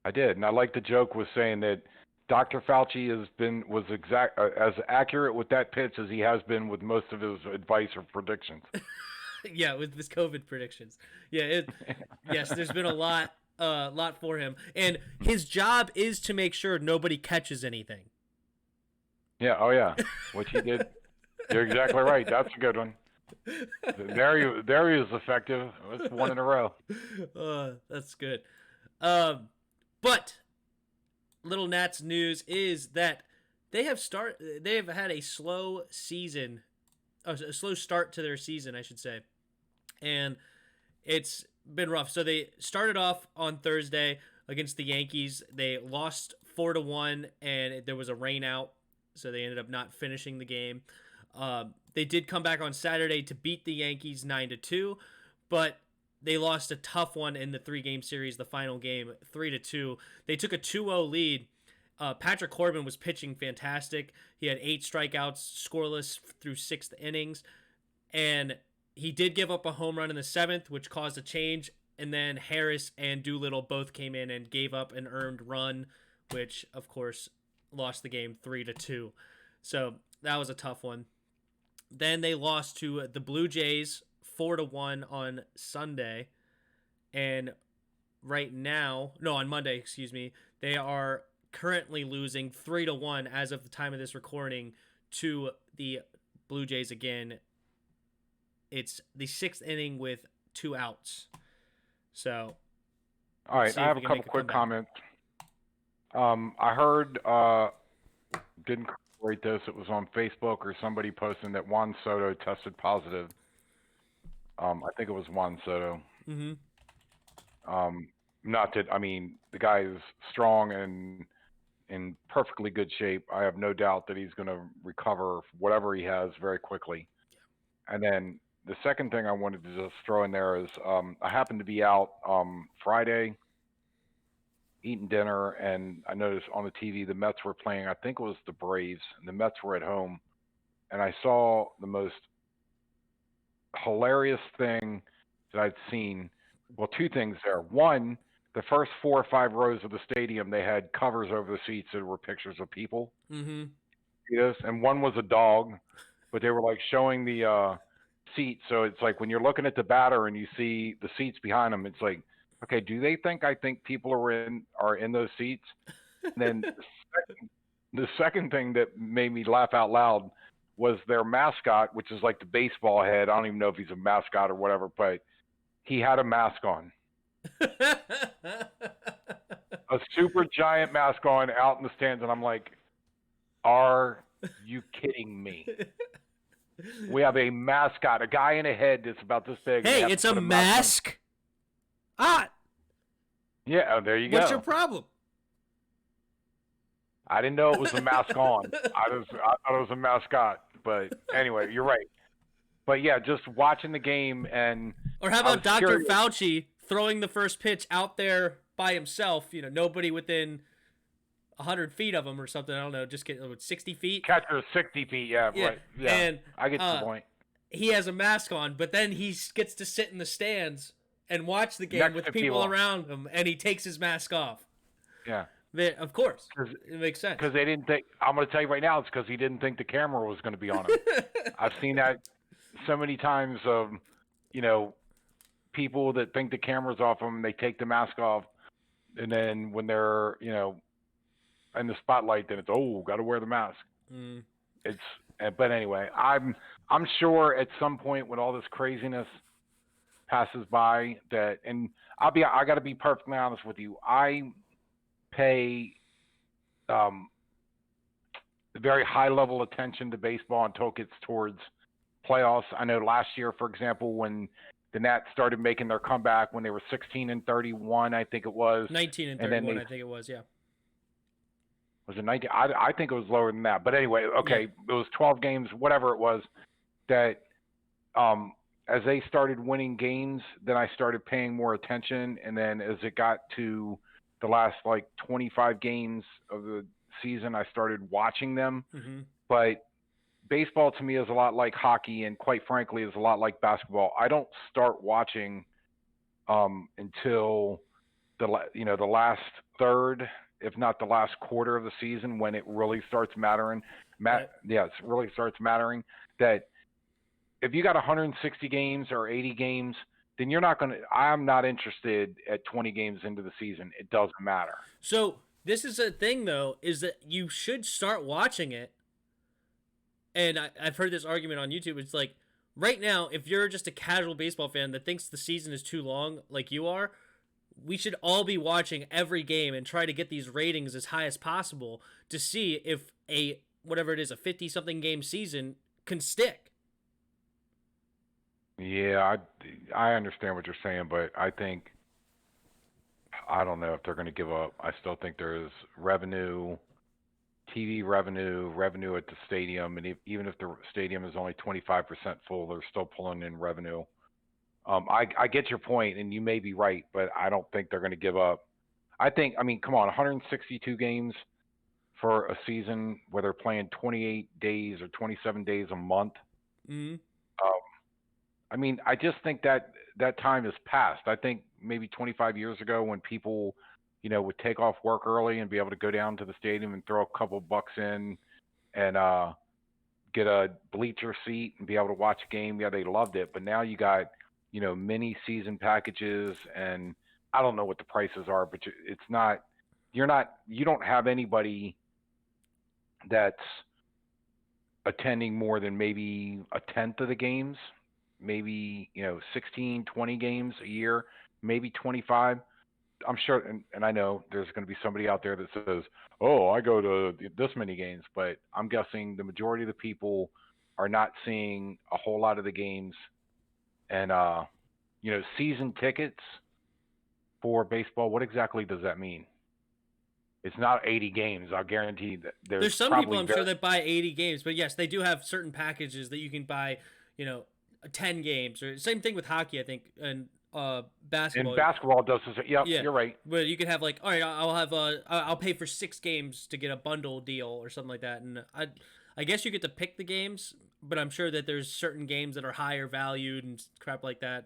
I did, and I like the joke was saying that Dr. Fauci was as accurate with that pitch as he has been with most of his advice or predictions. Yeah, with his COVID predictions. Yeah, yes, there's been a lot for him, and his job is to make sure nobody catches anything. Yeah, oh yeah, which he did. You're exactly right. That's a good one. There he is effective. It's one in a row. That's good. But Little Nats news is that they have had a slow season, a slow start to their season, I should say. And it's been rough. So they started off on Thursday against the Yankees. They lost 4-1, and there was a rain out, so they ended up not finishing the game. They did come back on Saturday to beat the Yankees 9-2, but they lost a tough one in the 3-game series, the final game, 3-2. They took a 2-0 lead. Patrick Corbin was pitching fantastic. He had 8 strikeouts, scoreless through 6th innings, and he did give up a home run in the 7th, which caused a change, and then Harris and Doolittle both came in and gave up an earned run, which, of course, lost the game 3-2. So that was a tough one. Then they lost to the Blue Jays 4-1 on Sunday, and on Monday, excuse me, they are currently losing 3-1 as of the time of this recording to the Blue Jays again. It's the 6th inning with 2 outs. So, all right, I have a couple quick comments. I heard, didn't corroborate this. It was on Facebook or somebody posting that Juan Soto tested positive. I think it was Juan Soto. Mm-hmm. The guy is strong and in perfectly good shape. I have no doubt that he's going to recover whatever he has very quickly. And then the second thing I wanted to just throw in there is I happened to be out Friday eating dinner, and I noticed on the TV the Mets were playing. I think it was the Braves, and the Mets were at home. And I saw the most hilarious thing that I'd seen. Well, 2 things there. One, the first 4 or 5 rows of the stadium, they had covers over the seats that were pictures of people. Mm-hmm. Yes, and one was a dog, but they were like showing the seat. So it's like when you're looking at the batter and you see the seats behind them, it's like, okay, do they think I think people are in those seats? And then the second thing that made me laugh out loud was their mascot, which is like the baseball head. I don't even know if he's a mascot or whatever, but he had a mask on. A super giant mask on out in the stands, and I'm like, are you kidding me? We have a mascot, a guy in a head that's about this big. Hey, it's a mask. Yeah, there you go. What's your problem? I didn't know it was a mask on. I thought it was a mascot. But anyway, you're right. But yeah, just watching the game and. Or how about Dr. Fauci throwing the first pitch out there by himself? Nobody within 100 feet of him or something. I don't know, just get 60 feet. Catcher is 60 feet. Yeah, Yeah, right. Yeah, and I get your point. he has a mask on, but then he gets to sit in the stands and watch the game Next with to people people. around him, and he takes his mask off. Yeah. Of course, it makes sense. Because they didn't think. I'm going to tell you right now, it's because he didn't think the camera was going to be on him. I've seen that so many times. People that think the camera's off them, they take the mask off, and then when they're, in the spotlight, then it's got to wear the mask. Mm. But anyway, I'm sure at some point when all this craziness passes by that, and I got to be perfectly honest with you, I pay very high level attention to baseball until it gets towards playoffs. I know last year, for example, when the Nats started making their comeback when they were 16-31, I think it was 19-31, I think it was, yeah. Was it 19? I think it was lower than that. But anyway, okay, It was 12 games, whatever it was, that as they started winning games, then I started paying more attention. And then as it got to the last, 25 games of the season, I started watching them. Mm-hmm. But baseball to me is a lot like hockey, and quite frankly is a lot like basketball. I don't start watching until the last third, if not the last quarter of the season, when it really starts mattering. Right. Yeah, it really starts mattering. That if you got 160 games or 80 games, then I'm not interested at 20 games into the season. It doesn't matter. So this is a thing, though, is that you should start watching it. And I've heard this argument on YouTube. It's like, right now, if you're just a casual baseball fan that thinks the season is too long, like you are, we should all be watching every game and try to get these ratings as high as possible to see if a 50-something game season can stick. Yeah, I understand what you're saying, but I don't know if they're going to give up. I still think there's revenue, TV revenue at the stadium, and even if the stadium is only 25% full, they're still pulling in revenue. I get your point, and you may be right, but I don't think they're going to give up. Come on, 162 games for a season where they're playing 28 days or 27 days a month. Mm-hmm. I just think that time is past. I think maybe 25 years ago when people, would take off work early and be able to go down to the stadium and throw a couple bucks in and get a bleacher seat and be able to watch a game. Yeah, they loved it. But now you got, mini season packages, and I don't know what the prices are, but you don't have anybody that's attending more than maybe a tenth of the games, maybe, 16, 20 games a year, maybe 25. I'm sure, and I know there's going to be somebody out there that says, oh, I go to this many games, but I'm guessing the majority of the people are not seeing a whole lot of the games. And, season tickets for baseball, what exactly does that mean? It's not 80 games. I'll guarantee that there's some people, I'm sure, that buy 80 games, but yes, they do have certain packages that you can buy, 10 games, or same thing with hockey, I think, and basketball. And basketball does this. Yeah, you're right. But you could have all right, I'll pay for 6 games to get a bundle deal or something like that, and I guess you get to pick the games, but I'm sure that there's certain games that are higher valued and crap like that.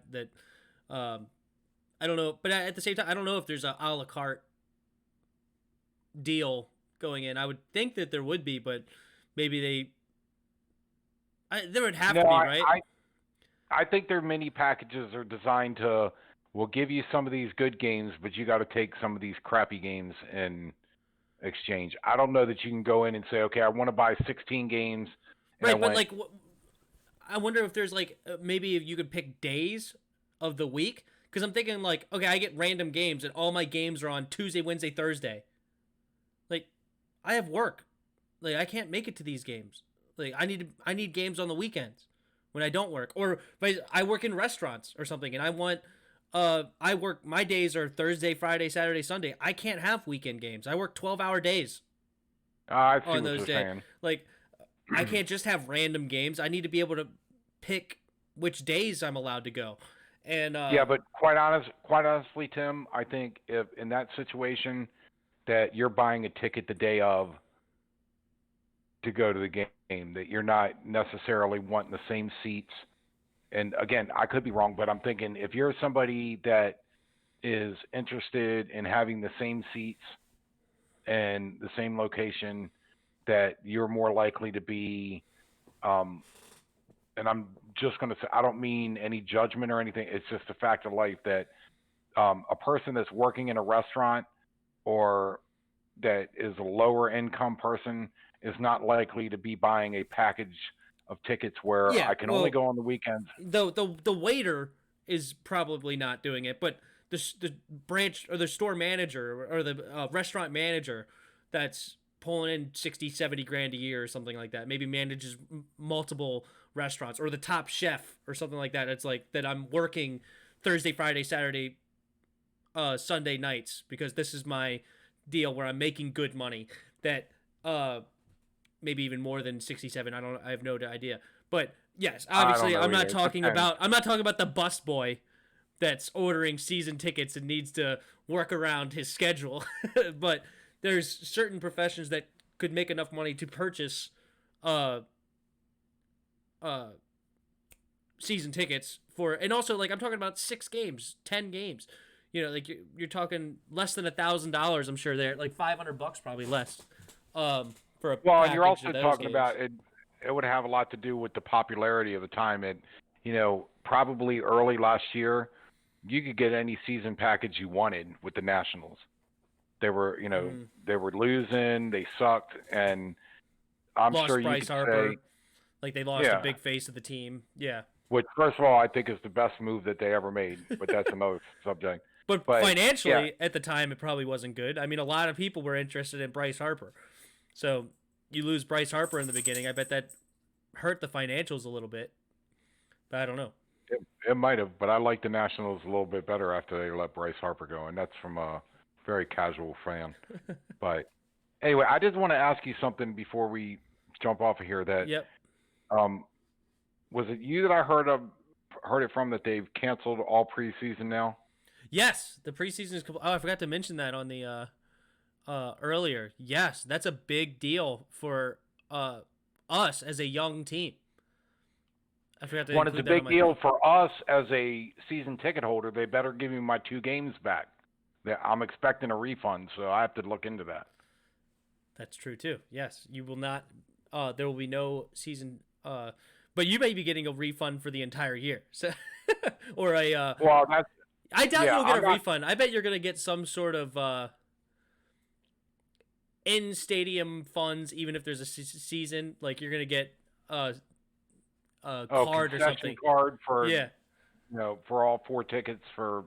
I don't know, but at the same time, I don't know if there's a la carte deal going in. I would think that there would be, but maybe there would have to be, right? I think their mini packages are designed to, we'll give you some of these good games, but you got to take some of these crappy games in exchange. I don't know that you can go in and say, okay, I want to buy 16 games. Right, but I wonder if there's maybe if you could pick days of the week, because I'm thinking okay, I get random games and all my games are on Tuesday, Wednesday, Thursday. I have work. I can't make it to these games. I need games on the weekends when I don't work, or I work in restaurants or something, and I want my days are Thursday, Friday, Saturday, Sunday. I can't have weekend games. I work 12-hour days. I see on those days. I can't just have random games. I need to be able to pick which days I'm allowed to go. And yeah, but quite honestly, Tim, I think if in that situation that you're buying a ticket the day of to go to the game, that you're not necessarily wanting the same seats. And again, I could be wrong, but I'm thinking if you're somebody that is interested in having the same seats and the same location, that you're more likely to be, and I'm just going to say, I don't mean any judgment or anything. It's just a fact of life that a person that's working in a restaurant or that is a lower income person is not likely to be buying a package of tickets where Yeah, I can only go on the weekends. The waiter is probably not doing it, but the branch or the store manager or the restaurant manager that's pulling in 60, 70 grand a year or something like that, maybe manages multiple restaurants, or the top chef or something like that. It's like that I'm working Thursday, Friday, Saturday, Sunday nights because this is my deal where I'm making good money. That maybe even more than 67. I have no idea. But yes, obviously I'm not talking about the bus boy that's ordering season tickets and needs to work around his schedule. But there's certain professions that could make enough money to purchase season tickets for, and also like I'm talking about 6 games, 10 games. You know, like you're talking less than $1,000. I'm sure they're like $500 probably less. For a well, and you're also talking games. about it. It would have a lot to do with the popularity of the time. And probably early last year, you could get any season package you wanted with the Nationals. They were, they were losing, they sucked, and I'm lost sure Bryce you could Harper. say, like they lost a big face of the team. Yeah. Which, first of all, I think is the best move that they ever made, but that's another subject. But financially, at the time, it probably wasn't good. I mean, a lot of people were interested in Bryce Harper. So you lose Bryce Harper in the beginning. I bet that hurt the financials a little bit. But I don't know. It might have, but I like the Nationals a little bit better after they let Bryce Harper go, and that's from a very casual fan. But anyway, I just want to ask you something before we jump off of here. That was it you that I heard it from that they've canceled all preseason now? Yes, the preseason is. Oh, I forgot to mention that on the earlier. Yes, that's a big deal for us as a young team. I forgot to. It's a big deal for us as a season ticket holder. They better give me my 2 games back. I'm expecting a refund, so I have to look into that. That's true too. Yes, you will not. There will be no season. But you may be getting a refund for the entire year. So, or a. Well, that's. I doubt you'll get a refund. I bet you're gonna get some sort of in stadium funds, even if there's a season. Like you're gonna get a card or something. Card for for all 4 tickets for.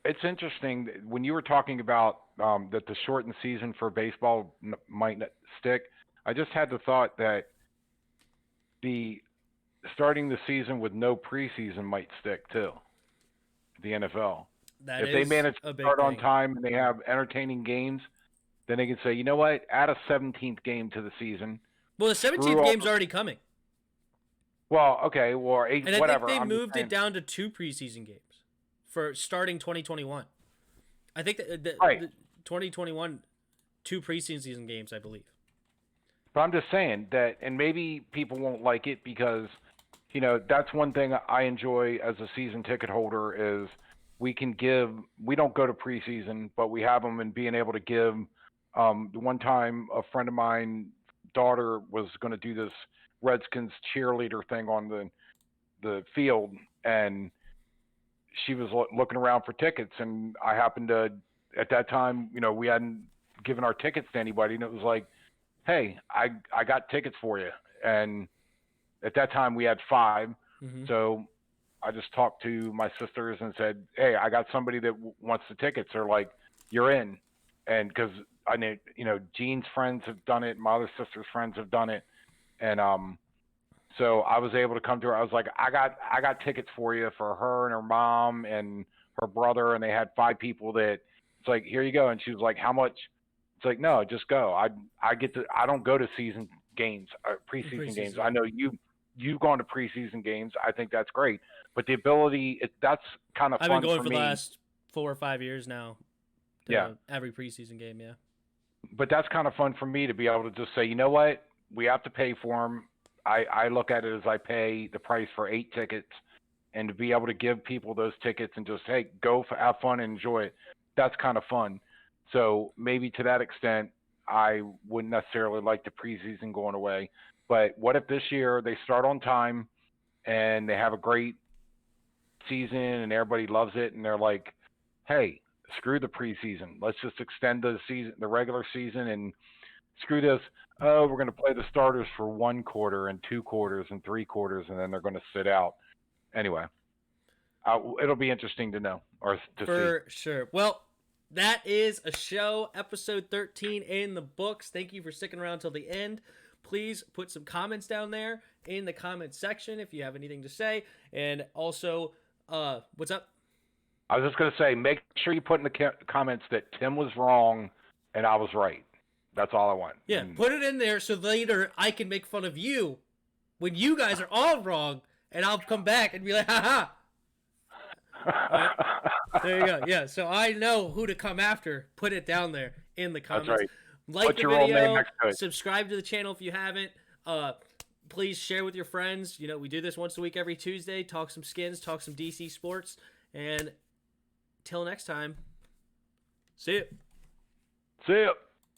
It's interesting when you were talking about that the shortened season for baseball might not stick. I just had the thought that starting the season with no preseason might stick too. The NFL. If they manage to start on time and they have entertaining games, then they can say, you know what, add a 17th game to the season. Well, the 17th game's already coming. Well, okay, or 8, and whatever. I think they moved it down to 2 preseason games for starting 2021. I think that the 2021, 2 preseason games, I believe. But I'm just saying that, and maybe people won't like it because, that's one thing I enjoy as a season ticket holder is we don't go to preseason, but we have them, and being able to give. One time, a friend of mine, daughter was going to do this Redskins cheerleader thing on the field, and she was looking around for tickets, and I happened to, at that time, we hadn't given our tickets to anybody, and it was like, hey, I got tickets for you. And at that time we had 5. Mm-hmm. So I just talked to my sisters and said, hey, I got somebody that wants the tickets. They're like, you're in. And because I know, Jean's friends have done it. My other sister's friends have done it. And so I was able to come to her. I was like, I got tickets for you for her and her mom and her brother. And they had 5 people that it's like, here you go. And she was like, how much? It's like, no, just go. I don't go to season games, preseason games. I know you've gone to preseason games. I think that's great. But the ability, that's kind of fun for me. I've been going for the last 4 or 5 years now every preseason game. Yeah. But that's kind of fun for me to be able to just say, you know what, we have to pay for them. I look at it as I pay the price for 8 tickets, and to be able to give people those tickets and just, hey, go have fun and enjoy it. That's kind of fun. So maybe to that extent, I wouldn't necessarily like the preseason going away. But what if this year they start on time and they have a great season and everybody loves it, and they're like, hey, screw the preseason. Let's just extend the season, the regular season, and screw this. Oh, we're going to play the starters for 1 quarter and 2 quarters and 3 quarters, and then they're going to sit out. Anyway, it'll be interesting to know or to see. For sure. Well, that is a show, episode 13 in the books. Thank you for sticking around till the end. Please put some comments down there in the comment section if you have anything to say. And also, what's up? I was just going to say, make sure you put in the comments that Tim was wrong and I was right. That's all I want. Yeah, put it in there so later I can make fun of you when you guys are all wrong, and I'll come back and be like, ha ha. Right? There you go. Yeah, so I know who to come after. Put it down there in the comments. That's right. Like Put the your old name video, next to it. subscribe to the channel if you haven't. Please share with your friends. You know, we do this once a week every Tuesday. Talk some Skins, talk some DC sports. And till next time, see you. See ya.